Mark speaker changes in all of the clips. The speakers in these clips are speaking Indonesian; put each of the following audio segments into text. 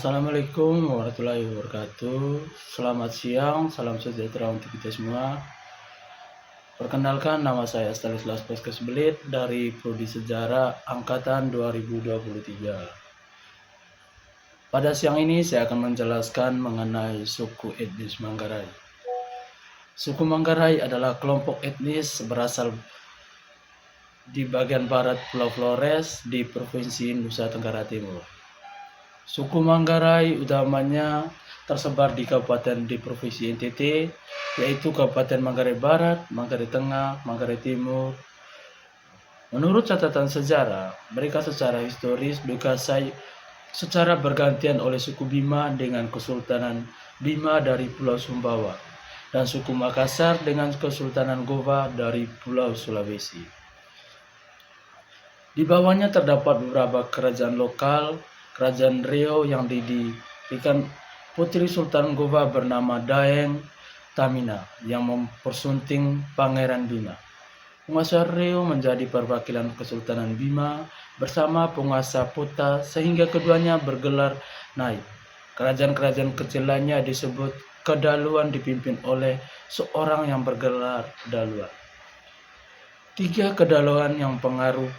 Speaker 1: Assalamualaikum warahmatullahi wabarakatuh. Selamat siang, salam sejahtera untuk kita semua. Perkenalkan, nama saya Stanislas Paskes Belit dari Prodi Sejarah Angkatan 2023. Pada siang ini saya akan menjelaskan mengenai suku etnis Manggarai. Suku Manggarai adalah kelompok etnis berasal di bagian barat Pulau Flores di Provinsi Nusa Tenggara Timur. Suku Manggarai utamanya tersebar di kabupaten di Provinsi NTT, yaitu Kabupaten Manggarai Barat, Manggarai Tengah, Manggarai Timur. Menurut catatan sejarah, mereka secara historis dikuasai secara bergantian oleh suku Bima dengan Kesultanan Bima dari Pulau Sumbawa dan suku Makassar dengan Kesultanan Gowa dari Pulau Sulawesi. Di bawahnya terdapat beberapa kerajaan lokal. Kerajaan Riau yang didirikan Putri Sultan Gowa bernama Daeng Tamina yang mempersunting Pangeran Bima. Penguasa Riau menjadi perwakilan Kesultanan Bima bersama penguasa Pota sehingga keduanya bergelar naik. Kerajaan-kerajaan kecil lainnya disebut kedaluan dipimpin oleh seorang yang bergelar daluan. Tiga kedaluan yang pengaruh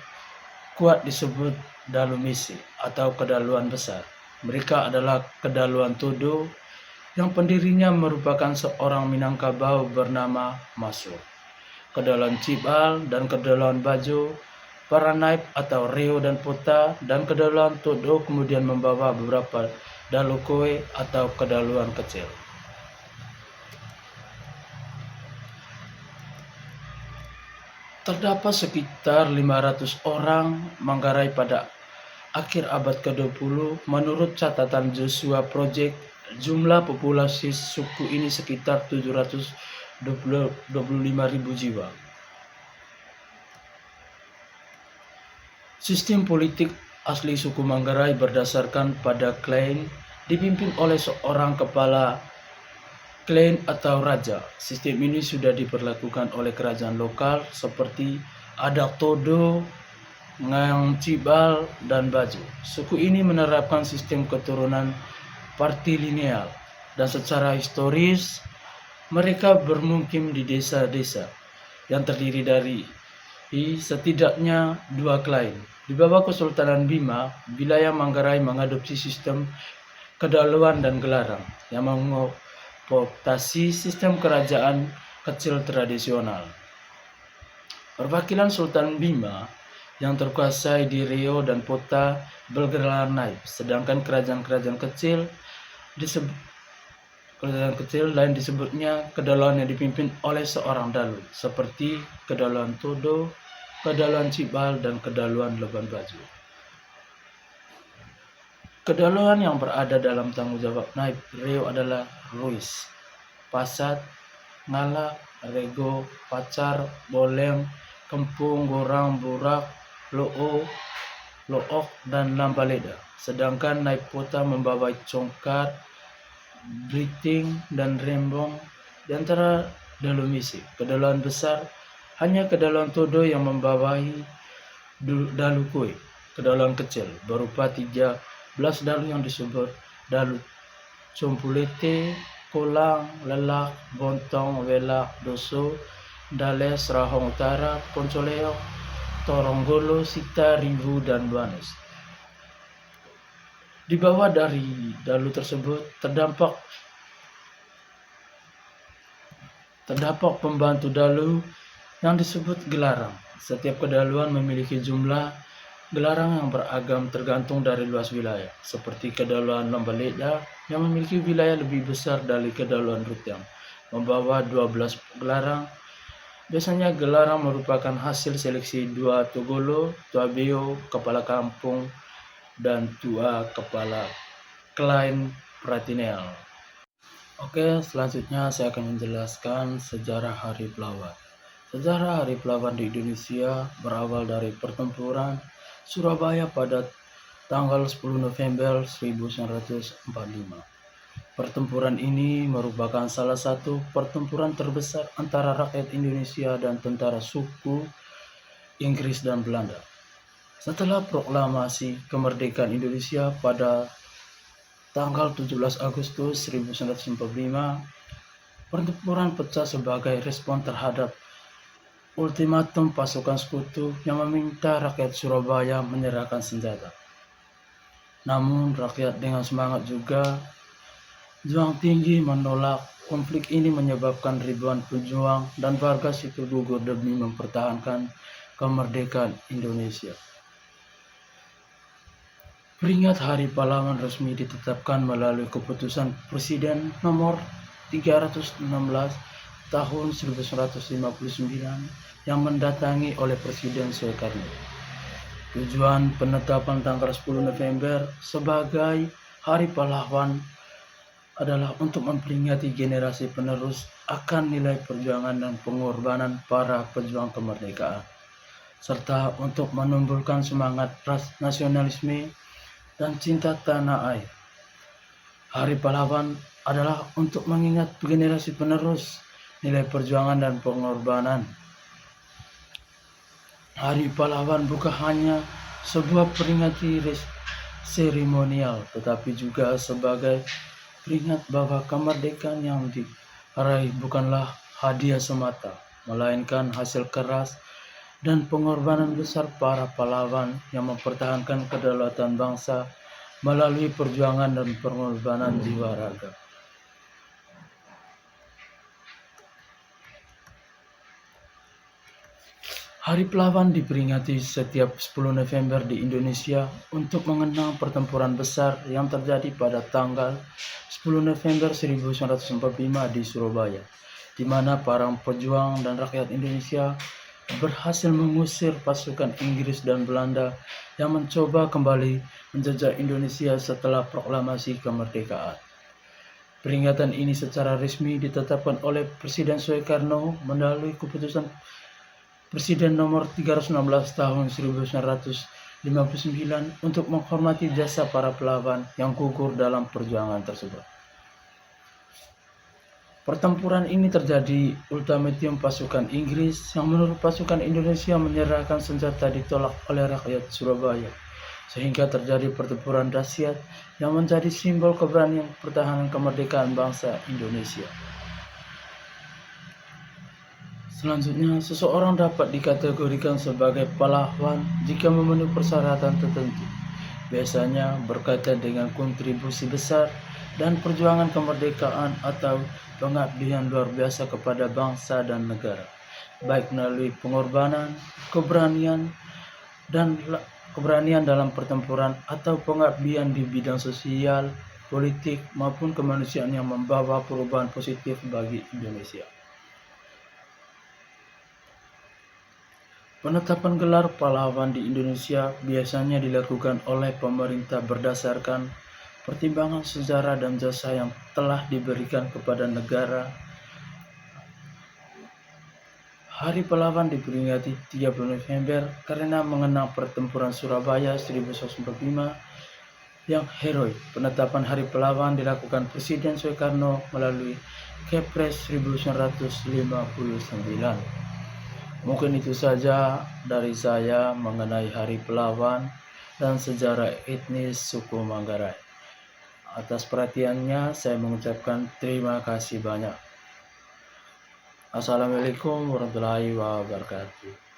Speaker 1: kuat disebut Dalumisi atau kedaluan besar. Mereka adalah Kedaluan Todo yang pendirinya merupakan seorang Minangkabau bernama Masur, Kedaluan Cibal dan Kedaluan Bajo, para naib atau Rio dan Pota, dan Kedaluan Todo kemudian membawa beberapa Dalukoe atau kedaluan kecil. Terdapat sekitar 500 orang Manggarai pada akhir abad ke-20. Menurut catatan Joshua Project, jumlah populasi suku ini sekitar 725.000 jiwa. Sistem politik asli suku Manggarai berdasarkan pada klan dipimpin oleh seorang kepala klan atau raja. Sistem ini sudah diperlakukan oleh kerajaan lokal seperti Adak Todo, Ngang Cibal, dan Bajo. Suku ini menerapkan sistem keturunan patrilineal dan secara historis mereka bermukim di desa-desa yang terdiri dari setidaknya dua klan. Di bawah Kesultanan Bima, wilayah Manggarai mengadopsi sistem kedaluan dan gelarang yang mengadoptasi sistem kerajaan kecil tradisional. Perwakilan Sultan Bima yang terkuasai di Riau dan Pota bergelar naib, sedangkan kerajaan-kerajaan kecil lain disebutnya kedaluan yang dipimpin oleh seorang dalu, seperti Kedaluan Todo, Kedaluan Cibal, dan Kedaluan Leban Baju. Kedaluan yang berada dalam tanggung jawab naib Riau adalah Ruis, Pasat, Ngala, Rego, Pacar, Boleng, Kempung, Gorang, Burak, Look, dan Lambaleda. Sedangkan naib Pota membawa congkat, briting, dan rembong. Di antara Dalumisi, kedaluan besar, hanya Kedaluan Todo yang membawahi Dalukoi. Kedaluan kecil berupa 13 dalu yang disebut Dalu Compulete, Kolang, Lelak, Bontong, Welak, Doso, Dales, Rahong Utara, Poncoleo, Toronggolo, Sita, Rivu, dan Banes. Di bawah dari dalu tersebut terdapat pembantu dalu yang disebut gelarang. Setiap kedaluan memiliki jumlah gelarang yang beragam tergantung dari luas wilayah, seperti Kedaluan Lambaleda yang memiliki wilayah lebih besar dari Kedaluan Rutiang, membawa 12 gelarang. Biasanya gelarang merupakan hasil seleksi Dua Togolo, Tua Beo, Kepala Kampung, dan Tua Kepala Klain Pratinel. Oke, selanjutnya saya akan menjelaskan sejarah Hari Pelawan. Sejarah Hari Pelawan di Indonesia berawal dari pertempuran Surabaya pada tanggal 10 November 1945. Pertempuran ini merupakan salah satu pertempuran terbesar antara rakyat Indonesia dan tentara suku Inggris dan Belanda. Setelah proklamasi kemerdekaan Indonesia pada tanggal 17 Agustus 1945, pertempuran pecah sebagai respon terhadap ultimatum pasukan sekutu yang meminta rakyat Surabaya menyerahkan senjata. Namun rakyat dengan semangat juga juang tinggi menolak. Konflik ini menyebabkan ribuan pejuang dan warga sipil gugur demi mempertahankan kemerdekaan Indonesia. Peringatan Hari Pahlawan resmi ditetapkan melalui keputusan Presiden nomor 316 tahun 1959 yang mendatangi oleh Presiden Soekarno. Tujuan penetapan tanggal 10 November sebagai Hari Pahlawan adalah untuk memperingati generasi penerus akan nilai perjuangan dan pengorbanan para pejuang kemerdekaan, serta untuk menumbuhkan semangat nasionalisme dan cinta tanah air. Hari Pahlawan adalah untuk mengingat generasi penerus nilai perjuangan dan pengorbanan. Hari Pahlawan bukan hanya sebuah peringatan seremonial, tetapi juga sebagai peringat bahwa kemerdekaan yang diraih bukanlah hadiah semata, melainkan hasil keras dan pengorbanan besar para pahlawan yang mempertahankan kedaulatan bangsa melalui perjuangan dan pengorbanan jiwa raga. Hari Pahlawan diperingati setiap 10 November di Indonesia untuk mengenang pertempuran besar yang terjadi pada tanggal 10 November 1945 di Surabaya, di mana para pejuang dan rakyat Indonesia berhasil mengusir pasukan Inggris dan Belanda yang mencoba kembali menjajah Indonesia setelah proklamasi kemerdekaan. Peringatan ini secara resmi ditetapkan oleh Presiden Soekarno melalui keputusan Presiden nomor 316 tahun 1959 untuk menghormati jasa para pahlawan yang gugur dalam perjuangan tersebut. Pertempuran ini terjadi ultimatum pasukan Inggris yang menurut pasukan Indonesia menyerahkan senjata ditolak oleh rakyat Surabaya, sehingga terjadi pertempuran dahsyat yang menjadi simbol keberanian pertahanan kemerdekaan bangsa Indonesia. Selanjutnya, seseorang dapat dikategorikan sebagai pahlawan jika memenuhi persyaratan tertentu, biasanya berkaitan dengan kontribusi besar dan perjuangan kemerdekaan atau pengabdian luar biasa kepada bangsa dan negara, baik melalui pengorbanan, keberanian dalam pertempuran atau pengabdian di bidang sosial, politik, maupun kemanusiaan yang membawa perubahan positif bagi Indonesia. Penetapan gelar pahlawan di Indonesia biasanya dilakukan oleh pemerintah berdasarkan pertimbangan sejarah dan jasa yang telah diberikan kepada negara. Hari Pahlawan diperingati 30 November karena mengenang pertempuran Surabaya 1945 yang heroik. Penetapan Hari Pahlawan dilakukan Presiden Soekarno melalui Kepres 1959. Mungkin itu saja dari saya mengenai Hari Pahlawan dan sejarah etnis suku Manggarai. Atas perhatiannya saya mengucapkan terima kasih banyak. Assalamualaikum warahmatullahi wabarakatuh.